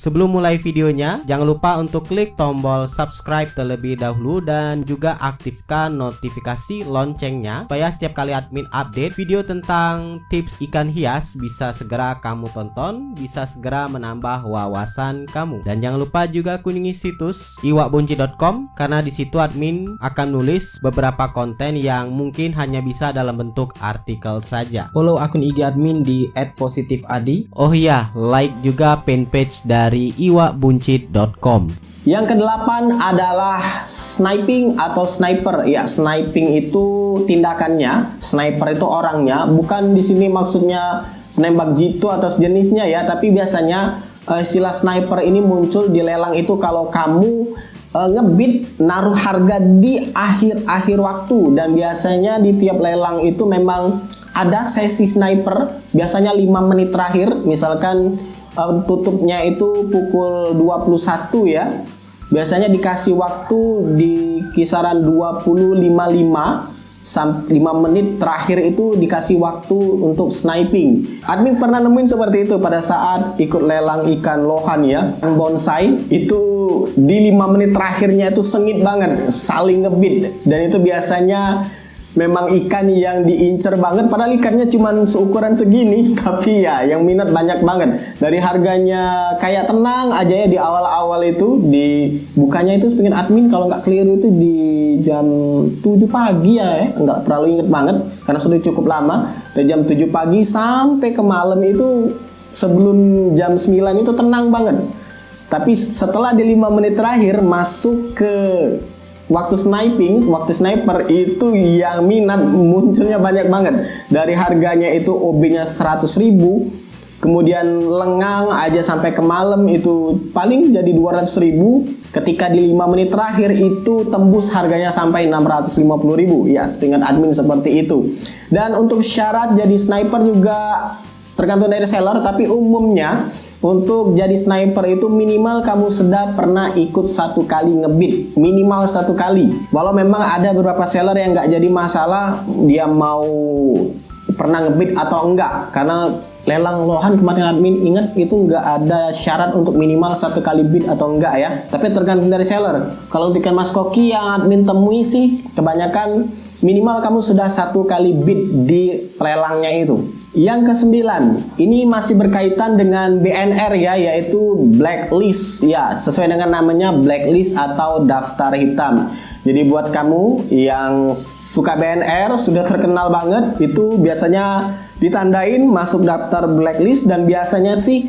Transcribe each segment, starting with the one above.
Sebelum mulai videonya, jangan lupa untuk klik tombol subscribe terlebih dahulu dan juga aktifkan notifikasi loncengnya supaya setiap kali admin update video tentang tips ikan hias bisa segera kamu tonton, bisa segera menambah wawasan kamu. Dan jangan lupa juga kunjungi situs iwakbunci.com karena di situ admin akan nulis beberapa konten yang mungkin hanya bisa dalam bentuk artikel saja. Follow akun IG admin di @positifadi. Oh iya, like juga fanpage dari iwakbunci.com. Yang kedelapan adalah sniping atau sniper. Ya, sniping itu tindakannya, sniper itu orangnya. Bukan di sini maksudnya nembak jitu atau sejenisnya ya, tapi biasanya istilah sniper ini muncul di lelang itu kalau kamu ngebid naruh harga di akhir waktu. Dan biasanya di tiap lelang itu memang ada sesi sniper, biasanya 5 menit terakhir. Misalkan tutupnya itu pukul 21 ya, biasanya dikasih waktu di kisaran 20.55 sampai 5 menit terakhir itu dikasih waktu untuk sniping. Admin pernah nemuin seperti itu pada saat ikut lelang ikan lohan ya, bonsai itu di 5 menit terakhirnya itu sengit banget, saling ngebit. Dan itu biasanya memang ikan yang diincer banget, padahal ikannya cuma seukuran segini, tapi ya yang minat banyak banget. Dari harganya kayak tenang aja ya di awal-awal itu, di bukanya itu sepingin admin kalau nggak keliru itu di jam 7 pagi ya, nggak terlalu inget banget karena sudah cukup lama. Dari jam 7 pagi sampai ke malam itu sebelum jam 9 itu tenang banget. Tapi setelah di 5 menit terakhir masuk ke waktu sniping, waktu sniper itu yang minat munculnya banyak banget. Dari harganya itu OB-nya 100.000, kemudian lengang aja sampai ke malam itu paling jadi 200.000. Ketika di 5 menit terakhir itu tembus harganya sampai 650.000. Ya, setingkat admin seperti itu. Dan untuk syarat jadi sniper juga tergantung dari seller, tapi umumnya untuk jadi sniper itu minimal kamu sudah pernah ikut 1 kali ngebid, minimal 1 kali. Walau memang ada beberapa seller yang nggak jadi masalah dia mau pernah ngebid atau enggak, karena lelang lohan kemarin admin ingat itu nggak ada syarat untuk minimal 1 kali bid atau enggak ya, tapi tergantung dari seller. Kalau untuk ikan mas koki yang admin temui sih kebanyakan minimal kamu sudah 1 kali bid di lelangnya itu. Yang ke-9, ini masih berkaitan dengan BNR ya, yaitu blacklist ya, sesuai dengan namanya blacklist atau daftar hitam. Jadi buat kamu yang suka BNR sudah terkenal banget, itu biasanya ditandain masuk daftar blacklist. Dan biasanya sih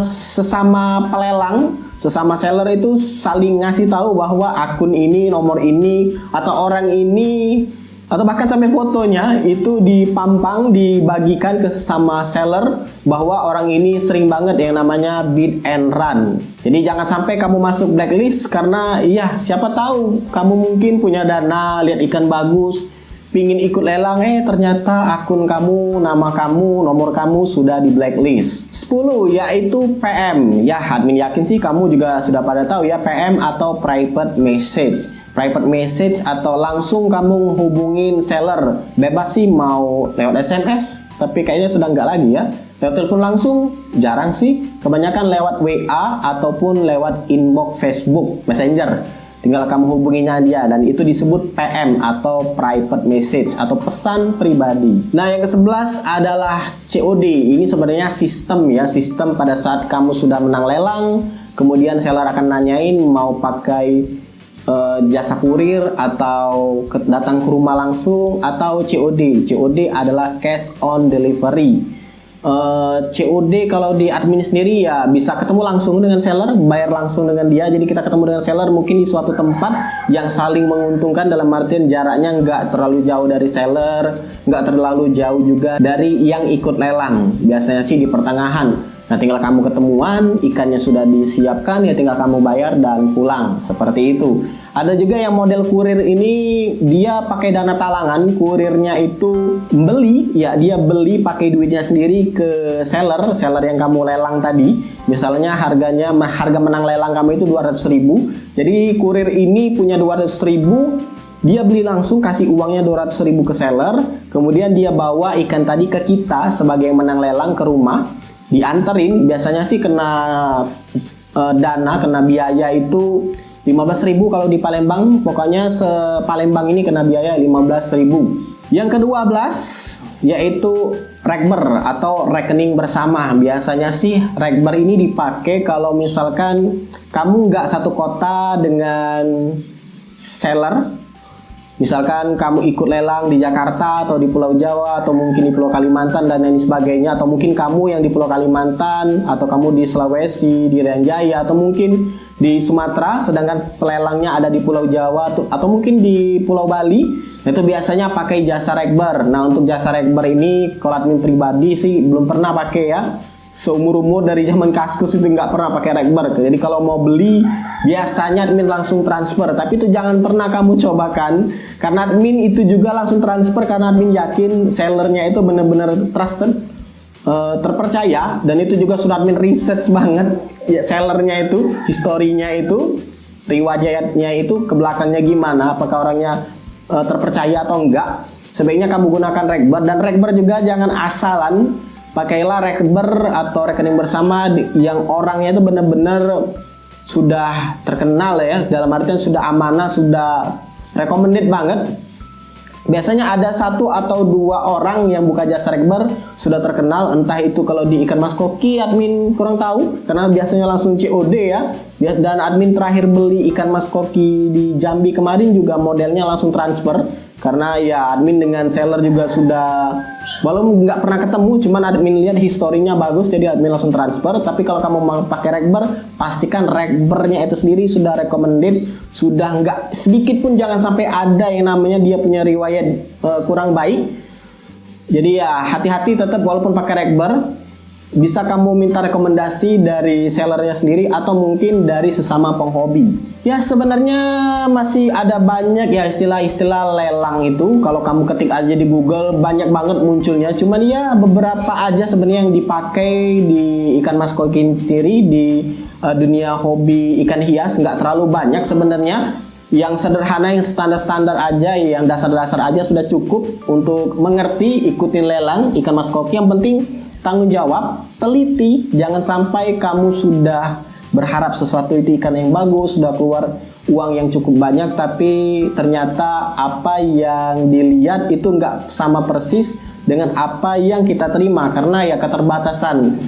sesama pelelang, sesama seller itu saling ngasih tahu bahwa akun ini, nomor ini, atau orang ini, atau bahkan sampai fotonya itu dipampang, dibagikan ke sesama seller bahwa orang ini sering banget yang namanya bid and run. Jadi jangan sampai kamu masuk blacklist karena ya siapa tahu kamu mungkin punya dana, lihat ikan bagus, pingin ikut lelang, ternyata akun kamu, nama kamu, nomor kamu sudah di blacklist. 10 yaitu PM. Ya, admin yakin sih kamu juga sudah pada tahu ya, PM atau private message. Private message atau langsung kamu hubungin seller. Bebas sih mau lewat SMS, tapi kayaknya sudah nggak lagi ya. Lewat telepon langsung jarang sih, kebanyakan lewat WA ataupun lewat inbox Facebook Messenger. Tinggal kamu hubunginya dia, dan itu disebut PM atau private message atau pesan pribadi. Nah, yang ke-11 adalah COD. Ini sebenarnya sistem ya, sistem pada saat kamu sudah menang lelang, kemudian seller akan nanyain mau pakai jasa kurir atau datang ke rumah langsung atau COD. COD adalah cash on delivery. COD kalau di admin sendiri ya bisa ketemu langsung dengan seller, bayar langsung dengan dia. Jadi kita ketemu dengan seller mungkin di suatu tempat yang saling menguntungkan, dalam artian jaraknya nggak terlalu jauh dari seller, nggak terlalu jauh juga dari yang ikut lelang. Biasanya sih di pertengahan. Nah, tinggal kamu ketemuan, ikannya sudah disiapkan, ya tinggal kamu bayar dan pulang. Seperti itu. Ada juga yang model kurir ini dia pakai dana talangan, kurirnya itu beli, ya dia beli pakai duitnya sendiri ke seller yang kamu lelang tadi. Misalnya harga menang lelang kamu itu 200.000. Jadi kurir ini punya 200.000, dia beli langsung, kasih uangnya 200.000 ke seller, kemudian dia bawa ikan tadi ke kita sebagai yang menang lelang ke rumah. dianterin biasanya sih kena kena biaya itu 15.000 kalau di Palembang. Pokoknya se-Palembang ini kena biaya 15.000. Yang ke-12 yaitu rekber atau rekening bersama. Biasanya sih rekber ini dipakai kalau misalkan kamu nggak satu kota dengan seller. Misalkan kamu ikut lelang di Jakarta atau di Pulau Jawa atau mungkin di Pulau Kalimantan dan lain sebagainya, atau mungkin kamu yang di Pulau Kalimantan atau kamu di Sulawesi, di Rian Jaya atau mungkin di Sumatera sedangkan pelelangnya ada di Pulau Jawa atau mungkin di Pulau Bali, itu biasanya pakai jasa rekber. Nah, untuk jasa rekber ini kalau admin pribadi sih belum pernah pakai ya. Seumur-umur dari zaman Kaskus itu nggak pernah pakai rekber. Jadi kalau mau beli biasanya admin langsung transfer. Tapi itu jangan pernah kamu cobakan, karena admin itu juga langsung transfer karena admin yakin sellernya itu benar-benar trusted, terpercaya, dan itu juga sudah admin research banget ya, sellernya itu, historinya itu, riwayatnya itu ke belakangnya gimana, apakah orangnya terpercaya atau enggak. Sebaiknya kamu gunakan rekber, dan rekber juga jangan asalan. Pakailah rekber atau rekening bersama yang orangnya itu benar-benar sudah terkenal ya, dalam artian sudah amanah, sudah recommended banget. Biasanya ada 1 atau 2 orang yang buka jasa rekber sudah terkenal, entah itu kalau di ikan mas koki admin kurang tahu karena biasanya langsung COD ya. Dan admin terakhir beli ikan mas koki di Jambi kemarin juga modelnya langsung transfer. Karena ya admin dengan seller juga sudah, walaupun nggak pernah ketemu, cuman admin lihat historinya bagus, jadi admin langsung transfer. Tapi kalau kamu mau pakai rekber, pastikan rekbernya itu sendiri sudah recommended, sudah nggak sedikit pun jangan sampai ada yang namanya dia punya riwayat kurang baik. Jadi ya hati-hati tetap walaupun pakai rekber. Bisa kamu minta rekomendasi dari sellernya sendiri atau mungkin dari sesama penghobi. Ya sebenarnya masih ada banyak ya istilah-istilah lelang itu. Kalau kamu ketik aja di Google banyak banget munculnya. Cuman ya beberapa aja sebenarnya yang dipakai di ikan mas koki sendiri di dunia hobi ikan hias, nggak terlalu banyak sebenarnya. Yang sederhana, yang standar-standar aja, yang dasar-dasar aja sudah cukup untuk mengerti, ikutin lelang ikan mas koki. Yang penting tanggung jawab, teliti, jangan sampai kamu sudah berharap sesuatu itu ikan yang bagus, sudah keluar uang yang cukup banyak, tapi ternyata apa yang dilihat itu nggak sama persis dengan apa yang kita terima, karena ya keterbatasan.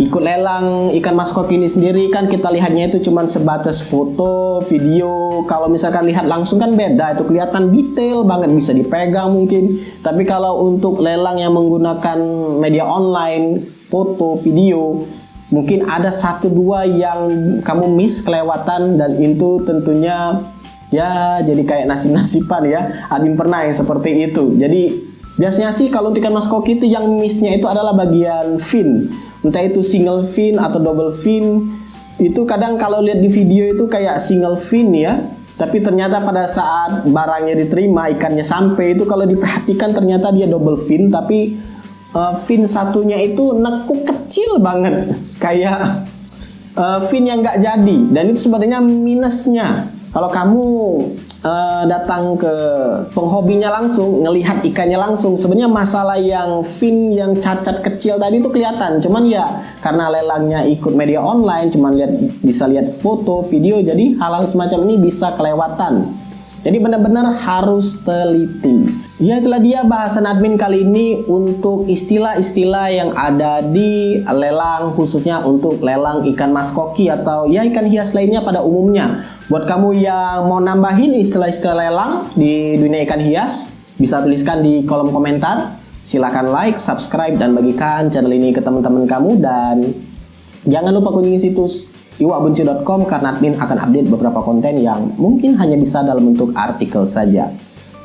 Ikut lelang ikan mas koki ini sendiri kan kita lihatnya itu cuma sebatas foto, video. Kalau misalkan lihat langsung kan beda, itu kelihatan detail banget, bisa dipegang mungkin. Tapi kalau untuk lelang yang menggunakan media online, foto, video, mungkin ada 1-2 yang kamu miss, kelewatan, dan itu tentunya ya jadi kayak nasib-nasiban ya. Admin pernah yang seperti itu. Jadi biasanya sih kalau untuk ikan mas koki itu yang missnya itu adalah bagian fin. Entah itu single fin atau double fin. Itu kadang kalau lihat di video itu kayak single fin ya, tapi ternyata pada saat barangnya diterima, ikannya sampai, itu kalau diperhatikan ternyata dia double fin, tapi fin satunya itu nekuk kecil banget, kayak fin yang nggak jadi. Dan itu sebenarnya minusnya. Kalau kamu datang ke penghobinya langsung, ngelihat ikannya langsung, sebenarnya masalah yang fin yang cacat kecil tadi itu kelihatan. Cuman ya karena lelangnya ikut media online, cuman bisa lihat foto, video, jadi hal-hal semacam ini bisa kelewatan. Jadi benar-benar harus teliti. Ya itulah dia bahasan admin kali ini untuk istilah-istilah yang ada di lelang, khususnya untuk lelang ikan mas koki atau ya ikan hias lainnya pada umumnya. Buat kamu yang mau nambahin istilah-istilah lelang di dunia ikan hias, bisa tuliskan di kolom komentar. Silahkan like, subscribe, dan bagikan channel ini ke teman-teman kamu. Dan jangan lupa kunjungi situs iwakbuncu.com karena admin akan update beberapa konten yang mungkin hanya bisa dalam bentuk artikel saja.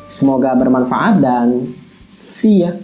Semoga bermanfaat dan see ya.